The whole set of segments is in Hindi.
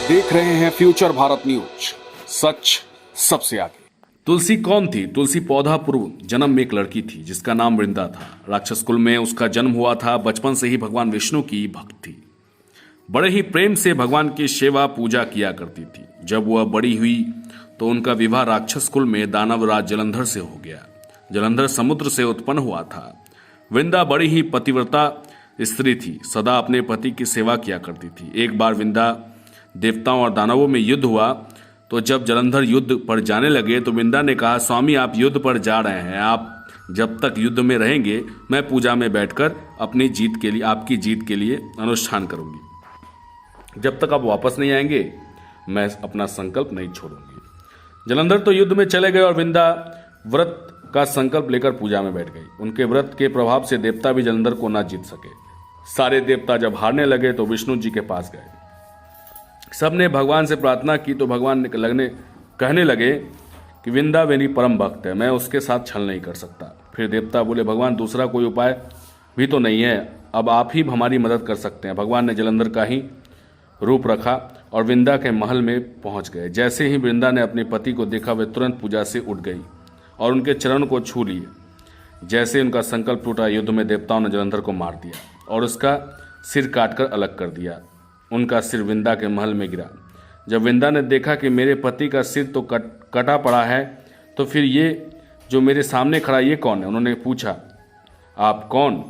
देख रहे हैं फ्यूचर भारत न्यूज, सच सबसे आगे। तुलसी कौन थी? तुलसी पौधा पूर्व जन्म में एक लड़की थी जिसका नाम वृंदा था। राक्षस कुल में उसका जन्म हुआ था। बचपन से ही भगवान विष्णु की भक्त थी। बड़े ही प्रेम से भगवान की सेवा पूजा किया करती थी। जब वह बड़ी हुई तो उनका विवाह राक्षस कुल में दानवराज जलंधर से हो गया। जलंधर समुद्र से उत्पन्न हुआ था। वृंदा बड़ी ही पतिव्रता स्त्री थी, सदा अपने पति की सेवा किया करती थी। एक बार वृंदा देवताओं और दानवों में युद्ध हुआ तो जब जलंधर युद्ध पर जाने लगे तो वृंदा ने कहा, स्वामी आप युद्ध पर जा रहे हैं, आप जब तक युद्ध में रहेंगे मैं पूजा में बैठकर अपनी जीत के लिए, आपकी जीत के लिए अनुष्ठान करूंगी। जब तक आप वापस नहीं आएंगे मैं अपना संकल्प नहीं छोड़ूंगी। जलंधर तो युद्ध में चले गए और वृंदा व्रत का संकल्प लेकर पूजा में बैठ गई। उनके व्रत के प्रभाव से देवता भी जलंधर को न जीत सके। सारे देवता जब हारने लगे तो विष्णु जी के पास गए। सबने भगवान से प्रार्थना की तो भगवान कहने लगे कि वृंदा मेरी परम भक्त है, मैं उसके साथ छल नहीं कर सकता। फिर देवता बोले, भगवान दूसरा कोई उपाय भी तो नहीं है, अब आप ही हमारी मदद कर सकते हैं। भगवान ने जलंधर का ही रूप रखा और वृंदा के महल में पहुंच गए। जैसे ही वृंदा ने अपने पति को देखा वे तुरंत पूजा से उठ गई और उनके चरण को छू लिए। जैसे उनका संकल्प टूटा, युद्ध में देवताओं ने जलंधर को मार दिया और उसका सिर काटकर अलग कर दिया। उनका सिर वृंदा के महल में गिरा। जब वृंदा ने देखा कि मेरे पति का सिर तो कटा पड़ा है, तो फिर ये जो मेरे सामने खड़ा ये कौन है? उन्होंने पूछा, आप कौन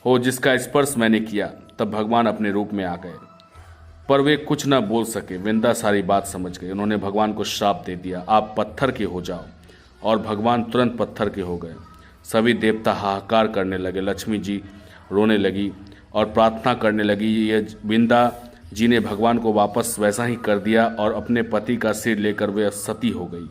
हो जिसका स्पर्श मैंने किया? तब भगवान अपने रूप में आ गए, पर वे कुछ न बोल सके। वृंदा सारी बात समझ गई। उन्होंने भगवान को श्राप दे दिया, आप पत्थर के हो जाओ, और भगवान तुरंत पत्थर के हो गए। सभी देवता हाहाकार करने लगे। लक्ष्मी जी रोने लगी और प्रार्थना करने लगी। ये वृंदा जी ने भगवान को वापस वैसा ही कर दिया और अपने पति का सिर लेकर वे सती हो गई।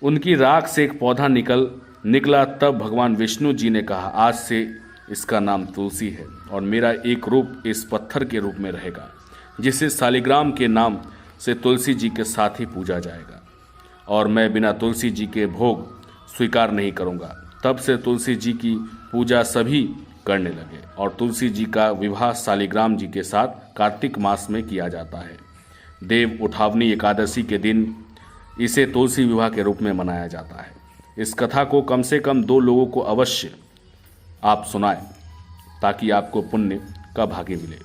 उनकी राख से एक पौधा निकला। तब भगवान विष्णु जी ने कहा, आज से इसका नाम तुलसी है और मेरा एक रूप इस पत्थर के रूप में रहेगा, जिसे शालिग्राम के नाम से तुलसी जी के साथ ही पूजा जाएगा, और मैं बिना तुलसी जी के भोग स्वीकार नहीं करूँगा। तब से तुलसी जी की पूजा सभी करने लगे और तुलसी जी का विवाह शालिग्राम जी के साथ कार्तिक मास में किया जाता है। देव उठावनी एकादशी के दिन इसे तुलसी विवाह के रूप में मनाया जाता है। इस कथा को कम से कम 2 लोगों को अवश्य आप सुनाएं ताकि आपको पुण्य का भागी मिले।